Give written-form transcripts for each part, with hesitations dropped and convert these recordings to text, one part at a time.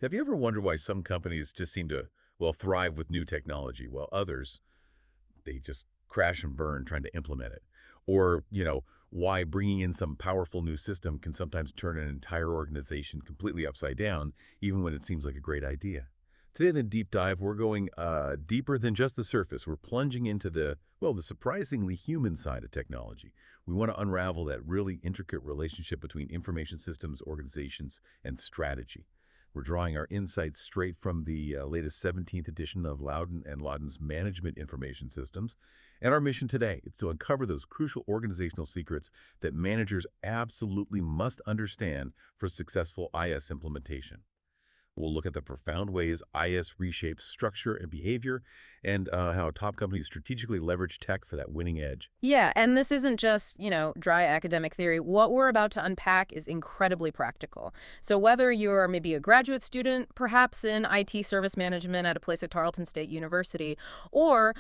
Have you ever wondered why some companies just seem to, well, thrive with new technology, while others, they just crash and burn trying to implement it? Or, why bringing in some powerful new system can sometimes turn an entire organization completely upside down, even when it seems like a great idea? Today in the deep dive, we're going deeper than just the surface. We're plunging into the surprisingly human side of technology. We want to unravel that really intricate relationship between information systems, organizations, and strategy. We're drawing our insights straight from the latest 17th edition of Loudon and Loudon's Management Information Systems. And our mission today is to uncover those crucial organizational secrets that managers absolutely must understand for successful IS implementation. We'll look at the profound ways IS reshapes structure and behavior and how top companies strategically leverage tech for that winning edge. Yeah, and this isn't just, dry academic theory. What we're about to unpack is incredibly practical. So whether you're maybe a graduate student, perhaps in IT service management at a place like Tarleton State University, or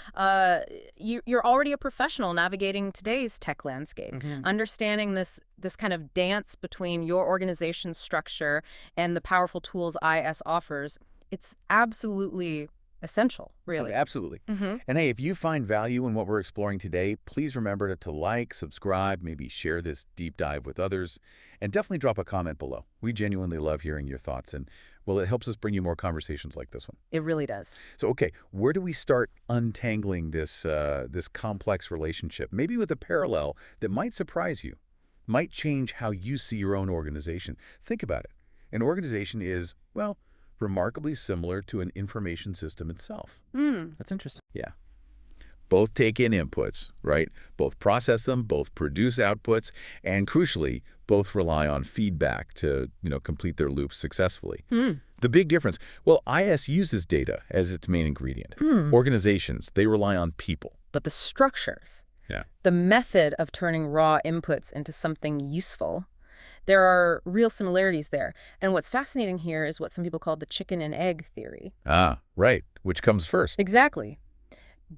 you're already a professional navigating today's tech landscape, understanding this kind of dance between your organization's structure and the powerful tools IS offers, it's absolutely essential, really. Absolutely. And hey, if you find value in what we're exploring today, please remember to like, subscribe, maybe share this deep dive with others, and definitely drop a comment below. We genuinely love hearing your thoughts, and, well, it helps us bring you more conversations like this one. It really does. So, okay, where do we start untangling this complex relationship? Maybe with a parallel that might surprise you, might change how you see your own organization. Think about it. An organization is, well, remarkably similar to an information system itself. That's interesting. Yeah. Both take in inputs, right? Both process them, both produce outputs, and crucially, both rely on feedback to, complete their loops successfully. The big difference, well, IS uses data as its main ingredient. Organizations, they rely on people. But the structures, Yeah. the method of turning raw inputs into something useful, there are real similarities there. And what's fascinating here is what some people call the chicken and egg theory. Ah, right. Which comes first? Exactly.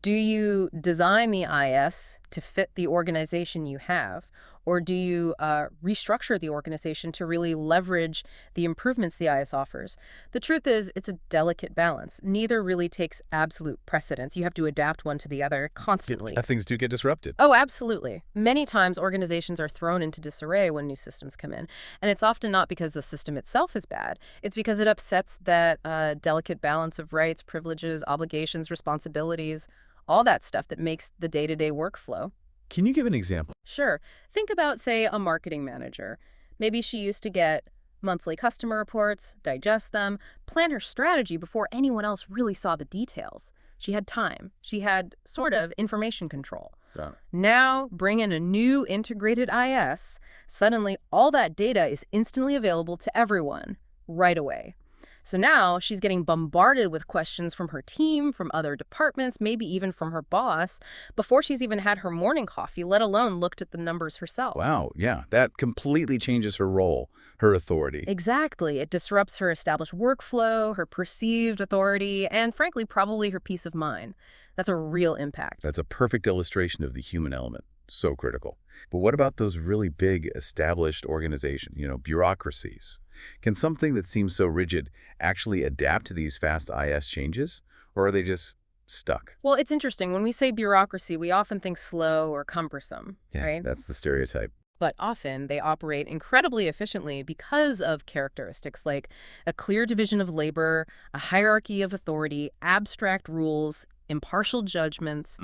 Do you design the IS to fit the organization you have, or do you restructure the organization to really leverage the improvements the IS offers? The truth is, it's a delicate balance. Neither really takes absolute precedence. You have to adapt one to the other constantly. Things do get disrupted. Oh, absolutely. Many times organizations are thrown into disarray when new systems come in. And it's often not because the system itself is bad. It's because it upsets that delicate balance of rights, privileges, obligations, responsibilities, all that stuff that makes the day-to-day workflow. Can you give an example? Sure. Think about, say, a marketing manager. Maybe she used to get monthly customer reports, digest them, plan her strategy before anyone else really saw the details. She had time. She had sort of information control. Got it. Now, bring in a new integrated IS. Suddenly, all that data is instantly available to everyone right away. So now she's getting bombarded with questions from her team, from other departments, maybe even from her boss, before she's even had her morning coffee, let alone looked at the numbers herself. Wow, yeah, that completely changes her role, her authority. Exactly. It disrupts her established workflow, her perceived authority, and frankly, probably her peace of mind. That's a real impact. That's a perfect illustration of the human element. So critical. But what about those really big established organizations, bureaucracies? Can something that seems so rigid actually adapt to these fast IS changes? Or are they just stuck? Well, it's interesting. When we say bureaucracy, we often think slow or cumbersome, Yeah, right? that's the stereotype. But often they operate incredibly efficiently because of characteristics like a clear division of labor, a hierarchy of authority, abstract rules, impartial judgments,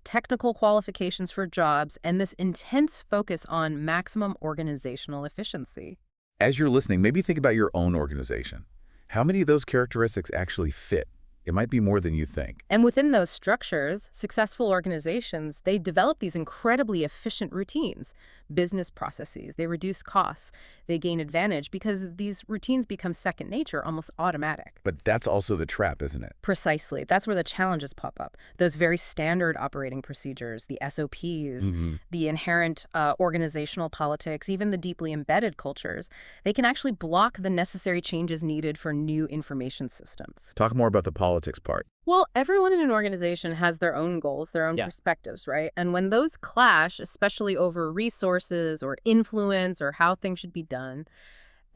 technical qualifications for jobs, and this intense focus on maximum organizational efficiency. As you're listening, maybe think about your own organization. How many of those characteristics actually fit? It might be more than you think. And within those structures, successful organizations, they develop these incredibly efficient routines, business processes. They reduce costs. They gain advantage because these routines become second nature, almost automatic. But that's also the trap, isn't it? Precisely. That's where the challenges pop up. Those very standard operating procedures, the SOPs, the inherent organizational politics, even the deeply embedded cultures, they can actually block the necessary changes needed for new information systems. Talk more about the politics part. Well, everyone in an organization has their own goals, their own perspectives, right? And when those clash, especially over resources or influence or how things should be done,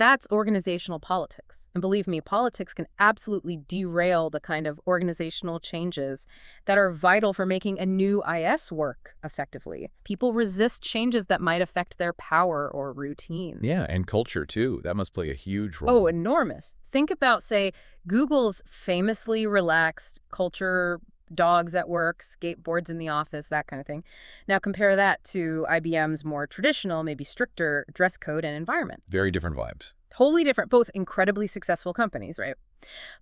That's organizational politics. And believe me, politics can absolutely derail the kind of organizational changes that are vital for making a new IS work effectively. People resist changes that might affect their power or routine. Yeah, and culture, too. That must play a huge role. Oh, enormous. Think about, say, Google's famously relaxed culture, dogs at work, skateboards in the office, that kind of thing. Now compare that to IBM's more traditional, maybe stricter dress code and environment. Very different vibes. Totally different, both incredibly successful companies, right?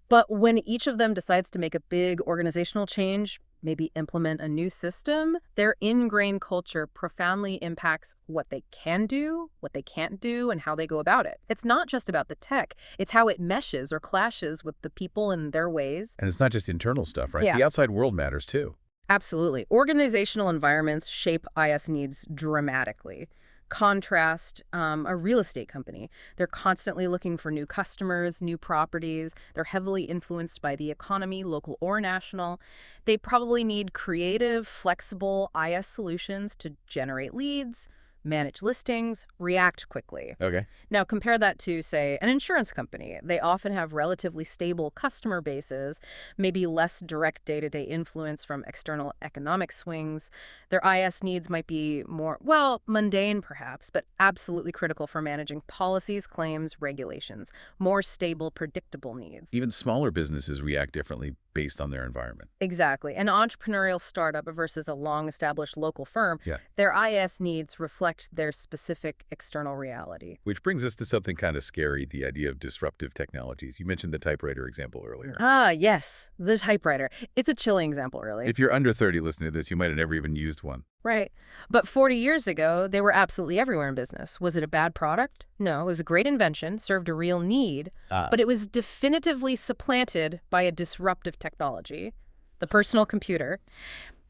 But when each of them decides to make a big organizational change, maybe implement a new system, their ingrained culture profoundly impacts what they can do, what they can't do, and how they go about it. It's not just about the tech. It's how it meshes or clashes with the people and their ways. And it's not just internal stuff, right? Yeah. The outside world matters, too. Absolutely. Organizational environments shape IS needs dramatically. Contrast a real estate company. They're constantly looking for new customers, new properties. They're heavily influenced by the economy, local or national. They probably need creative, flexible IS solutions to generate leads, manage listings, react quickly. Okay. Now compare that to, say, an insurance company. They often have relatively stable customer bases, maybe less direct day-to-day influence from external economic swings. Their IS needs might be more, well, mundane perhaps, but absolutely critical for managing policies, claims, regulations. More stable, predictable needs. Even smaller businesses react differently based on their environment. Exactly. An entrepreneurial startup versus a long-established local firm, their IS needs reflect their specific external reality. Which brings us to something kind of scary, the idea of disruptive technologies. You mentioned the typewriter example earlier. Ah, yes, the typewriter. It's a chilling example, really. If you're under 30 listening to this, you might have never even used one. Right. But 40 years ago, they were absolutely everywhere in business. Was it a bad product? No, it was a great invention, served a real need, but it was definitively supplanted by a disruptive technology, the personal computer,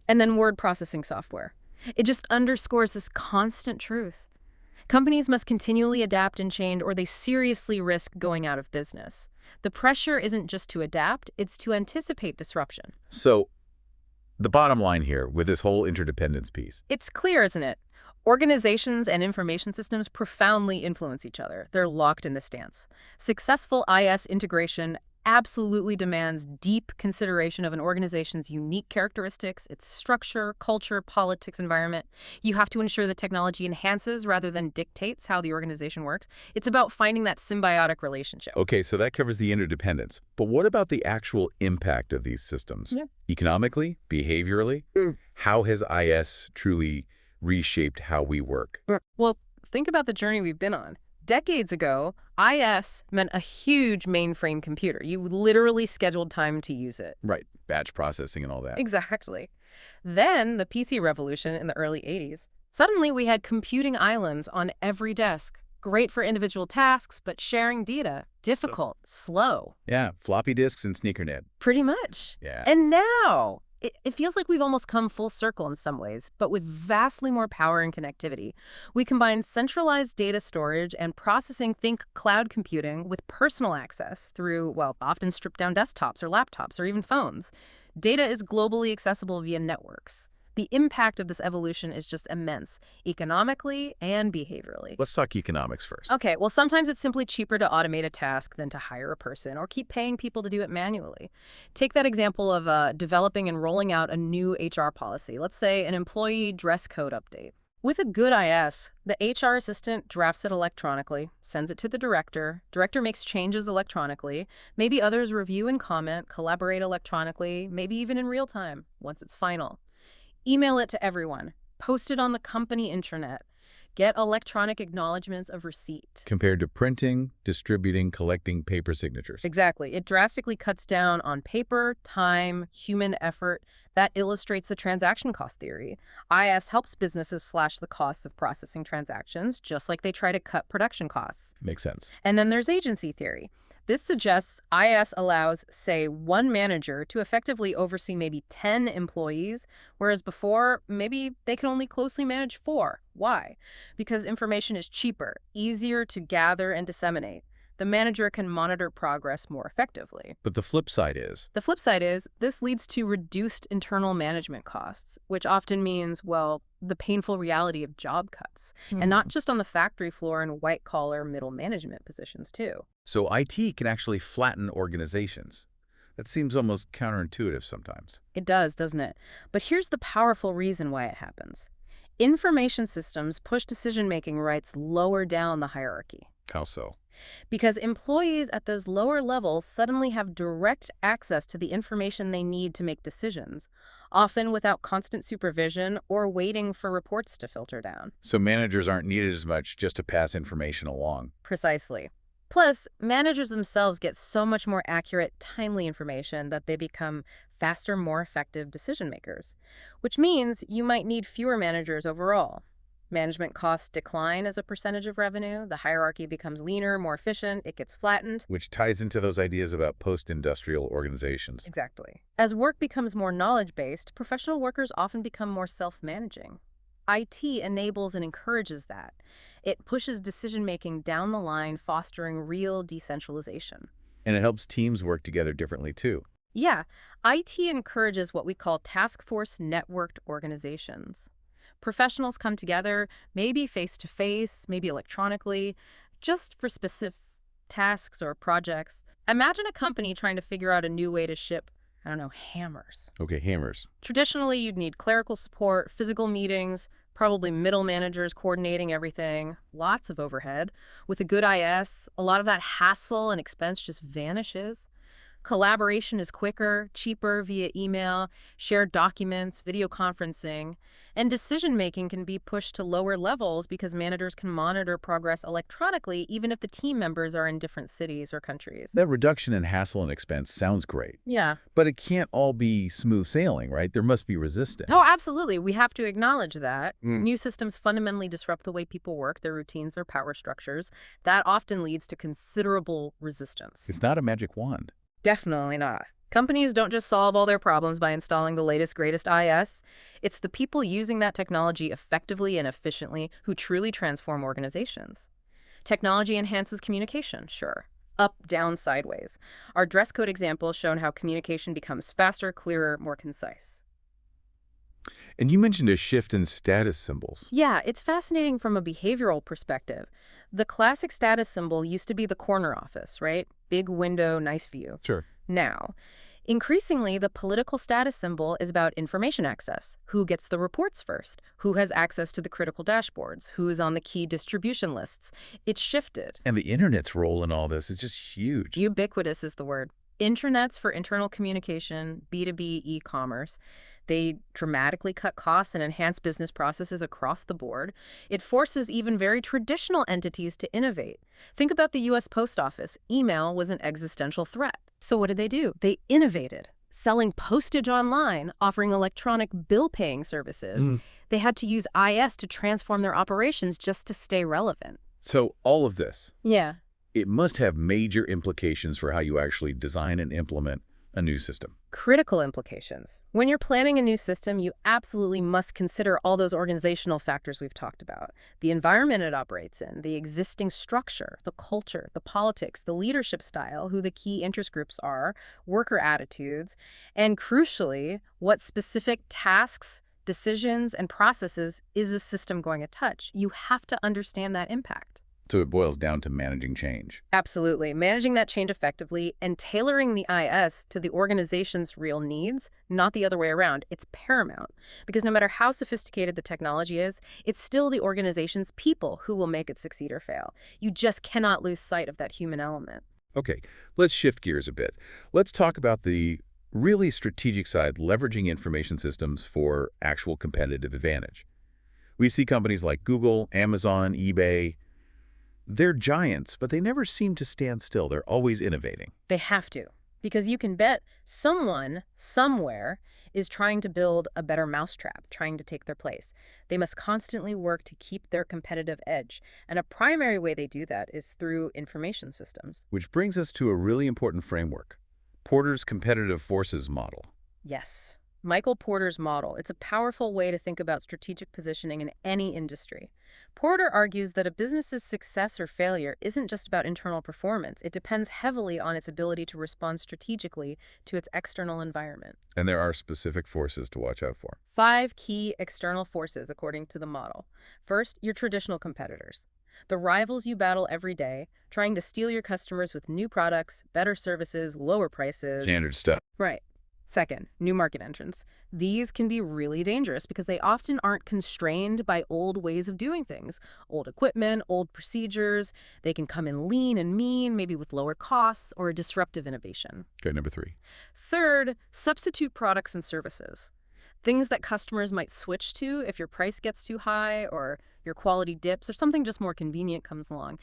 and then word processing software. It just underscores this constant truth. Companies must continually adapt and change, or they seriously risk going out of business. The pressure isn't just to adapt, it's to anticipate disruption. So, the bottom line here with this whole interdependence piece. It's clear, isn't it? Organizations and information systems profoundly influence each other. They're locked in this dance. Successful IS integration absolutely demands deep consideration of an organization's unique characteristics, its structure, culture, politics, environment. You have to ensure the technology enhances rather than dictates how the organization works. It's about finding that symbiotic relationship. Okay, so that covers the interdependence. But what about the actual impact of these systems? Yeah. Economically, behaviorally? How has IS truly reshaped how we work? Well, think about the journey we've been on. Decades ago, IS meant a huge mainframe computer. You literally scheduled time to use it. Right, batch processing and all that. Exactly. Then the PC revolution in the early 80s. Suddenly we had computing islands on every desk. Great for individual tasks, but sharing data, difficult, slow. Yeah, floppy disks and sneakernet. Pretty much. Yeah. And now, it feels like we've almost come full circle in some ways, but with vastly more power and connectivity. We combine centralized data storage and processing, think cloud computing, with personal access through, well, often stripped-down desktops or laptops or even phones. Data is globally accessible via networks. The impact of this evolution is just immense, economically and behaviorally. Let's talk economics first. Okay, well, sometimes it's simply cheaper to automate a task than to hire a person or keep paying people to do it manually. Take that example of developing and rolling out a new HR policy, let's say an employee dress code update. With a good IS, the HR assistant drafts it electronically, sends it to the director. Director makes changes electronically. Maybe others review and comment, collaborate electronically, maybe even in real time once it's final. Email it to everyone. Post it on the company intranet. Get electronic acknowledgments of receipt. Compared to printing, distributing, collecting paper signatures. Exactly. It drastically cuts down on paper, time, human effort. That illustrates the transaction cost theory. IS helps businesses slash the costs of processing transactions, just like they try to cut production costs. Makes sense. And then there's agency theory. This suggests IS allows, say, one manager to effectively oversee maybe 10 employees, whereas before, maybe they can only closely manage 4. Why? Because information is cheaper, easier to gather and disseminate. The manager can monitor progress more effectively. But the flip side is? The flip side is this leads to reduced internal management costs, which often means, well, the painful reality of job cuts, and not just on the factory floor and white-collar middle management positions, too. So IT can actually flatten organizations. That seems almost counterintuitive sometimes. It does, doesn't it? But here's the powerful reason why it happens. Information systems push decision-making rights lower down the hierarchy. How so? Because employees at those lower levels suddenly have direct access to the information they need to make decisions, often without constant supervision or waiting for reports to filter down. So managers aren't needed as much just to pass information along. Precisely. Plus, managers themselves get so much more accurate, timely information that they become faster, more effective decision makers, which means you might need fewer managers overall. Management costs decline as a percentage of revenue, the hierarchy becomes leaner, more efficient, it gets flattened. Which ties into those ideas about post-industrial organizations. Exactly. As work becomes more knowledge-based, professional workers often become more self-managing. IT enables and encourages that. It pushes decision-making down the line, fostering real decentralization. And it helps teams work together differently too. Yeah, IT encourages what we call task force networked organizations. Professionals come together, maybe face-to-face, maybe electronically, just for specific tasks or projects. Imagine a company trying to figure out a new way to ship, I don't know, hammers. Okay, hammers. Traditionally, you'd need clerical support, physical meetings, probably middle managers coordinating everything, lots of overhead. With a good IS, a lot of that hassle and expense just vanishes. Collaboration is quicker, cheaper via email, shared documents, video conferencing, and decision-making can be pushed to lower levels because managers can monitor progress electronically even if the team members are in different cities or countries. That reduction in hassle and expense sounds great. Yeah. But it can't all be smooth sailing, right? There must be resistance. Oh, absolutely. We have to acknowledge that. Mm. New systems fundamentally disrupt the way people work, their routines, their power structures. That often leads to considerable resistance. It's not a magic wand. Definitely not. Companies don't just solve all their problems by installing the latest, greatest IS. It's the people using that technology effectively and efficiently who truly transform organizations. Technology enhances communication, sure. Up, down, sideways. Our dress code example has shown how communication becomes faster, clearer, more concise. And you mentioned a shift in status symbols. Yeah, it's fascinating from a behavioral perspective. The classic status symbol used to be the corner office, right? Big window, nice view. Sure. Now, increasingly, the political status symbol is about information access. Who gets the reports first? Who has access to the critical dashboards? Who is on the key distribution lists? It's shifted. And the internet's role in all this is just huge. Ubiquitous is the word. Intranets for internal communication, B2B e-commerce. They dramatically cut costs and enhance business processes across the board. It forces even very traditional entities to innovate. Think about the U.S. Post Office. Email was an existential threat. So what did they do? They innovated, selling postage online, offering electronic bill-paying services. They had to use IS to transform their operations just to stay relevant. So all of this, Yeah. it must have major implications for how you actually design and implement a new system. Critical implications. When you're planning a new system, you absolutely must consider all those organizational factors we've talked about. The environment it operates in, the existing structure, the culture, the politics, the leadership style, who the key interest groups are, worker attitudes, and crucially, what specific tasks, decisions, and processes is the system going to touch. You have to understand that impact. So it boils down to managing change. Absolutely. Managing that change effectively and tailoring the IS to the organization's real needs, not the other way around. It's paramount. Because no matter how sophisticated the technology is, it's still the organization's people who will make it succeed or fail. You just cannot lose sight of that human element. Okay, let's shift gears a bit. Let's talk about the really strategic side, leveraging information systems for actual competitive advantage. We see companies like Google, Amazon, eBay. They're giants, but they never seem to stand still. They're always innovating. They have to. Because you can bet someone, somewhere, is trying to build a better mousetrap, trying to take their place. They must constantly work to keep their competitive edge. And a primary way they do that is through information systems. Which brings us to a really important framework, Porter's competitive forces model. Yes. Michael Porter's model. It's a powerful way to think about strategic positioning in any industry. Porter argues that a business's success or failure isn't just about internal performance. It depends heavily on its ability to respond strategically to its external environment. And there are specific forces to watch out for. 5 key external forces, according to the model. First, your traditional competitors. The rivals you battle every day, trying to steal your customers with new products, better services, lower prices. Standard stuff. Right. Second, new market entrants. These can be really dangerous because they often aren't constrained by old ways of doing things. Old equipment, old procedures. They can come in lean and mean, maybe with lower costs or a disruptive innovation. Okay, number 3. Third, substitute products and services. Things that customers might switch to if your price gets too high or your quality dips or something just more convenient comes along.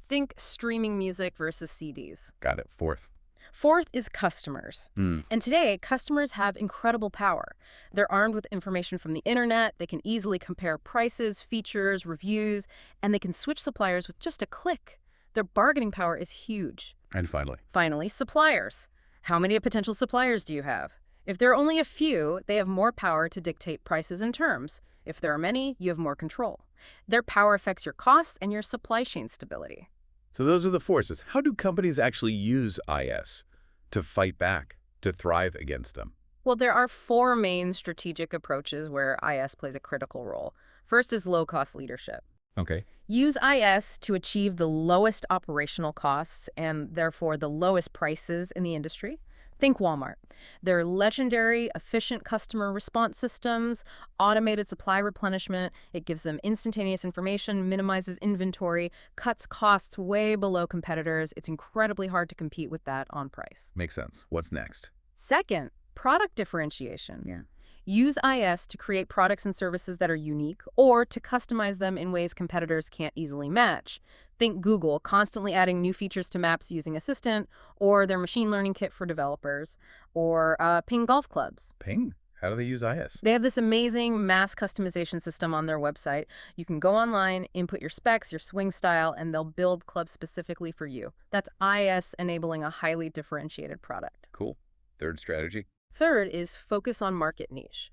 Think streaming music versus CDs. Got it. 4th. Fourth is customers. And today, customers have incredible power. They're armed with information from the internet, they can easily compare prices, features, reviews, and they can switch suppliers with just a click. Their bargaining power is huge. And finally, Suppliers. How many potential suppliers do you have? If there are only a few, they have more power to dictate prices and terms. If there are many, you have more control. Their power affects your costs and your supply chain stability. So those are the forces. How do companies actually use IS to fight back, to thrive against them? Well, there are 4 main strategic approaches where IS plays a critical role. First is low-cost leadership. Okay. Use IS to achieve the lowest operational costs and therefore the lowest prices in the industry. Think Walmart. Their legendary, efficient customer response systems, automated supply replenishment, it gives them instantaneous information, minimizes inventory, cuts costs way below competitors. It's incredibly hard to compete with that on price. Makes sense. What's next? Second, product differentiation. Yeah. Use IS to create products and services that are unique or to customize them in ways competitors can't easily match. Think Google constantly adding new features to Maps using Assistant, or their machine learning kit for developers, or Ping golf clubs. Ping? How do they use IS? They have this amazing mass customization system on their website. You can go online, input your specs, your swing style, and they'll build clubs specifically for you. That's IS enabling a highly differentiated product. Cool. Third strategy? Third is focus on market niche.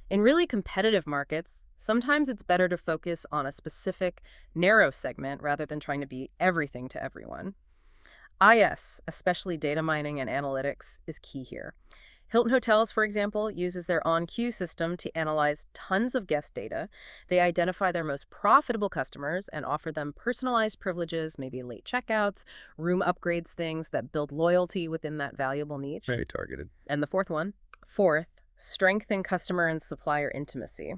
In really competitive markets, sometimes it's better to focus on a specific, narrow segment rather than trying to be everything to everyone. IS, especially data mining and analytics, is key here. Hilton Hotels, for example, uses their on-queue system to analyze tons of guest data. They identify their most profitable customers and offer them personalized privileges, maybe late checkouts, room upgrades, things that build loyalty within that valuable niche. Very targeted. And the fourth, strengthen customer and supplier intimacy.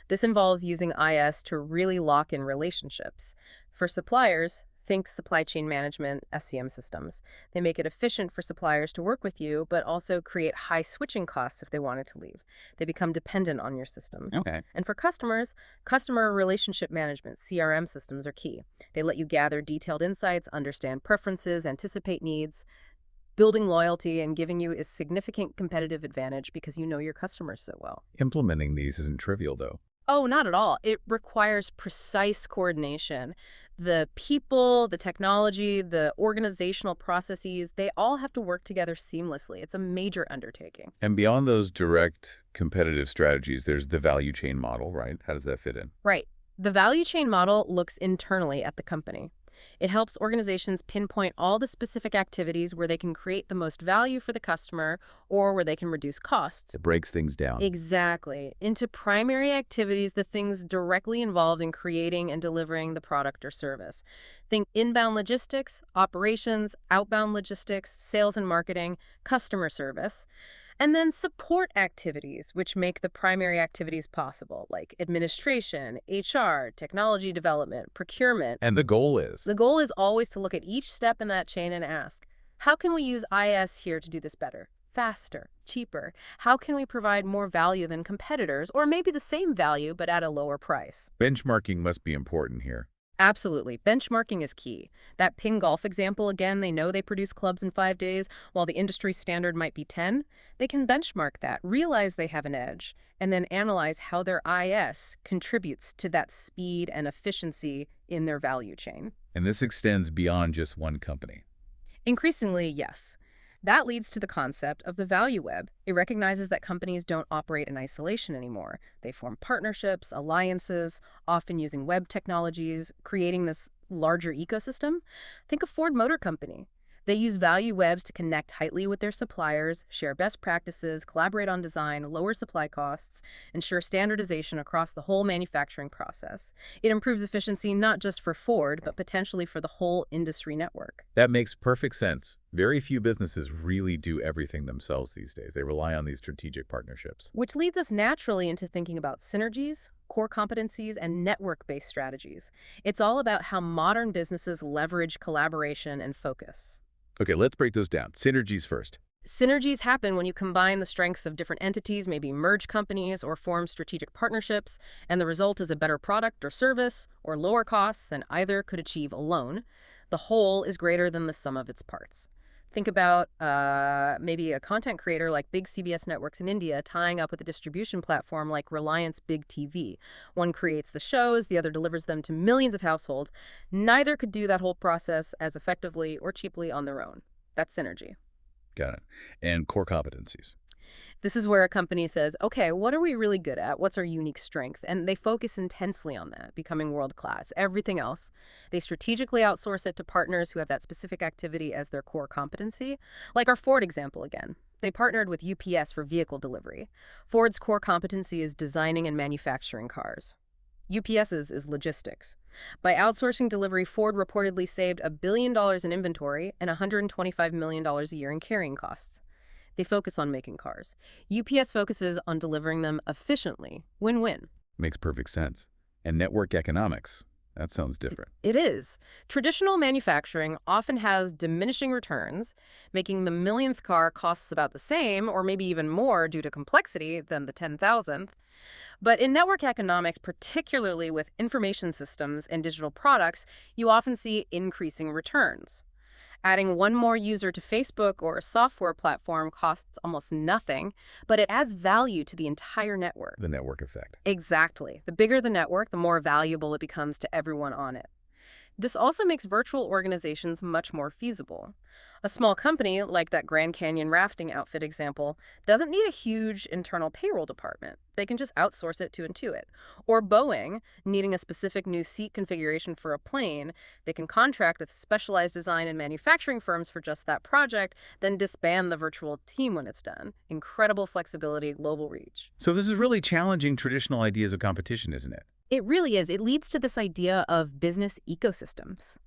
This involves using IS to really lock in relationships. For suppliers, think supply chain management, SCM systems. They make it efficient for suppliers to work with you, but also create high switching costs if they wanted to leave. They become dependent on your systems. Okay. And for customers, customer relationship management, CRM systems are key. They let you gather detailed insights, understand preferences, anticipate needs. Building loyalty and giving you a significant competitive advantage because you know your customers so well. Implementing these isn't trivial, though. Oh, not at all. It requires precise coordination. The people, the technology, the organizational processes, they all have to work together seamlessly. It's a major undertaking. And beyond those direct competitive strategies, there's the value chain model, right? How does that fit in? Right. The value chain model looks internally at the company. It helps organizations pinpoint all the specific activities where they can create the most value for the customer or where they can reduce costs. It breaks things down. Exactly. Into primary activities, the things directly involved in creating and delivering the product or service. Think inbound logistics, operations, outbound logistics, sales and marketing, customer service. And then support activities, which make the primary activities possible, like administration, HR, technology development, procurement. And the goal is? The goal is always to look at each step in that chain and ask, how can we use IS here to do this better, faster, cheaper? How can we provide more value than competitors, or maybe the same value but at a lower price? Benchmarking must be important here. Absolutely. Benchmarking is key. That Ping golf example, again, they know they produce clubs in 5 days, while the industry standard might be 10. They can benchmark that, realize they have an edge, and then analyze how their IS contributes to that speed and efficiency in their value chain. And this extends beyond just one company. Increasingly, yes. That leads to the concept of the value web. It recognizes that companies don't operate in isolation anymore. They form partnerships, alliances, often using web technologies, creating this larger ecosystem. Think of Ford Motor Company. They use value webs to connect tightly with their suppliers, share best practices, collaborate on design, lower supply costs, ensure standardization across the whole manufacturing process. It improves efficiency not just for Ford, but potentially for the whole industry network. That makes perfect sense. Very few businesses really do everything themselves these days. They rely on these strategic partnerships. Which leads us naturally into thinking about synergies, core competencies, and network-based strategies. It's all about how modern businesses leverage collaboration and focus. Okay, let's break those down. Synergies first. Synergies happen when you combine the strengths of different entities, maybe merge companies or form strategic partnerships, and the result is a better product or service or lower costs than either could achieve alone. The whole is greater than the sum of its parts. Think about maybe a content creator like big CBS networks in India tying up with a distribution platform like Reliance Big TV. One creates the shows, the other delivers them to millions of households. Neither could do that whole process as effectively or cheaply on their own. That's synergy. Got it. And core competencies. This is where a company says, okay, what are we really good at? What's our unique strength? And they focus intensely on that, becoming world-class. Everything else, they strategically outsource it to partners who have that specific activity as their core competency. Like our Ford example again. They partnered with UPS for vehicle delivery. Ford's core competency is designing and manufacturing cars. UPS's is logistics. By outsourcing delivery, Ford reportedly saved $1 billion in inventory and $125 million a year in carrying costs. They focus on making cars. UPS focuses on delivering them efficiently. Win-win. Makes perfect sense. And network economics. That sounds different. It is. Traditional manufacturing often has diminishing returns, making the millionth car costs about the same or maybe even more due to complexity than the 10,000th. But in network economics, particularly with information systems and digital products, you often see increasing returns. Adding one more user to Facebook or a software platform costs almost nothing, but it adds value to the entire network. The network effect. Exactly. The bigger the network, the more valuable it becomes to everyone on it. This also makes virtual organizations much more feasible. A small company, like that Grand Canyon rafting outfit example, doesn't need a huge internal payroll department. They can just outsource it to Intuit. Or Boeing, needing a specific new seat configuration for a plane, they can contract with specialized design and manufacturing firms for just that project, then disband the virtual team when it's done. Incredible flexibility, global reach. So this is really challenging traditional ideas of competition, isn't it? It really is. It leads to this idea of business ecosystems.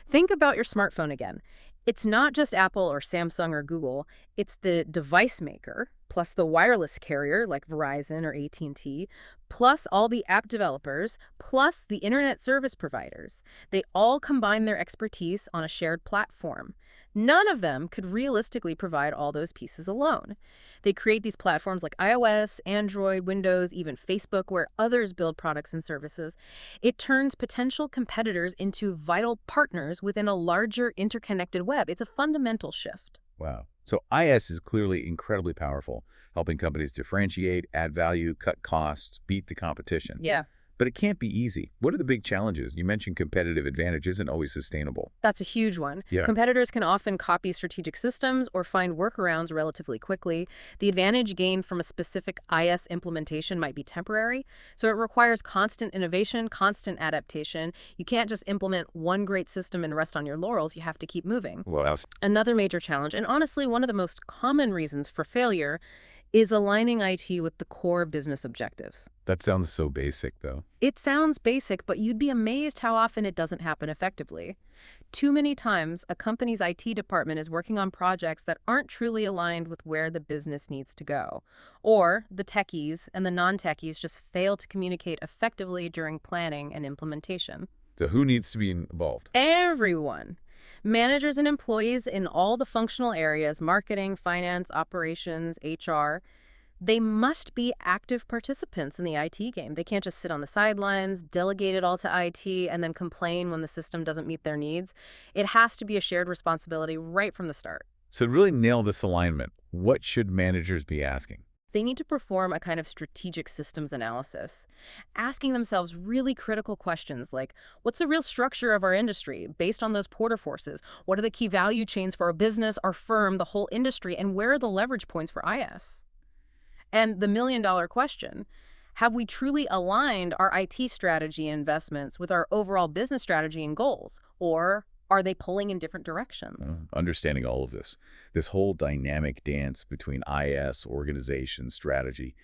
Think about your smartphone again. It's not just Apple or Samsung or Google. It's the device maker, plus the wireless carrier like Verizon or AT&T, plus all the app developers, plus the internet service providers. They all combine their expertise on a shared platform. None of them could realistically provide all those pieces alone. They create these platforms like iOS, Android, Windows, even Facebook, where others build products and services. It turns potential competitors into vital partners within a larger interconnected web. It's a fundamental shift. Wow. So IS is clearly incredibly powerful, helping companies differentiate, add value, cut costs, beat the competition. Yeah. But it can't be easy. What are the big challenges? You mentioned competitive advantage isn't always sustainable. That's a huge one. Yeah. Competitors can often copy strategic systems or find workarounds relatively quickly. The advantage gained from a specific IS implementation might be temporary, so it requires constant innovation, constant adaptation. You can't just implement one great system and rest on your laurels. You have to keep moving. What else? Another major challenge, and honestly one of the most common reasons for failure, is aligning IT with the core business objectives. That sounds so basic, though. It sounds basic, but you'd be amazed how often it doesn't happen effectively. Too many times, a company's IT department is working on projects that aren't truly aligned with where the business needs to go. Or the techies and the non-techies just fail to communicate effectively during planning and implementation. So who needs to be involved? Everyone. Managers and employees in all the functional areas, marketing, finance, operations, HR, they must be active participants in the IT game. They can't just sit on the sidelines, delegate it all to IT, and then complain when the system doesn't meet their needs. It has to be a shared responsibility right from the start. So to really nail this alignment, what should managers be asking? they need to perform a kind of strategic systems analysis, asking themselves really critical questions like, what's the real structure of our industry based on those Porter forces? What are the key value chains for our business, our firm, the whole industry, and where are the leverage points for IS? And the million-dollar question, have we truly aligned our IT strategy and investments with our overall business strategy and goals? Or are they pulling in different directions? Understanding all of this whole dynamic dance between IS, organization, strategy,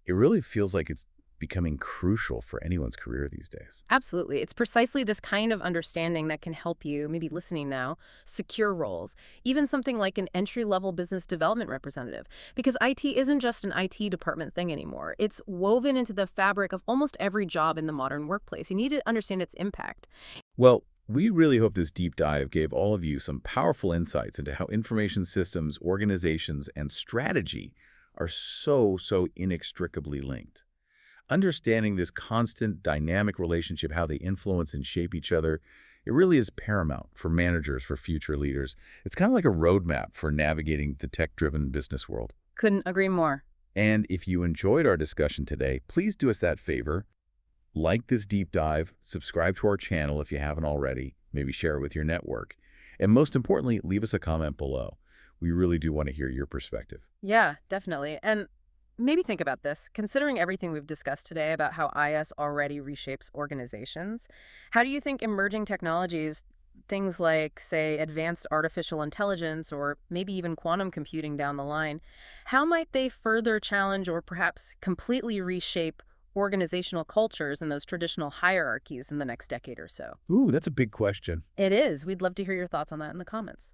it really feels like it's becoming crucial for anyone's career these days. Absolutely. It's precisely this kind of understanding that can help you, maybe listening now, secure roles, even something like an entry-level business development representative. Because IT isn't just an IT department thing anymore. It's woven into the fabric of almost every job in the modern workplace. You need to understand its impact. Well, we really hope this deep dive gave all of you some powerful insights into how information systems, organizations, and strategy are so inextricably linked. Understanding this constant dynamic relationship, how they influence and shape each other, it really is paramount for managers, for future leaders. It's kind of like a roadmap for navigating the tech-driven business world. Couldn't agree more. And if you enjoyed our discussion today, please do us that favor. Like this deep dive, subscribe to our channel if you haven't already, maybe share it with your network. And most importantly, leave us a comment below. We really do want to hear your perspective. Yeah, definitely. And maybe think about this. Considering everything we've discussed today about how IS already reshapes organizations, how do you think emerging technologies, things like, say, advanced artificial intelligence or maybe even quantum computing down the line, how might they further challenge or perhaps completely reshape organizational cultures and those traditional hierarchies in the next decade or so? Ooh, that's a big question. It is. We'd love to hear your thoughts on that in the comments.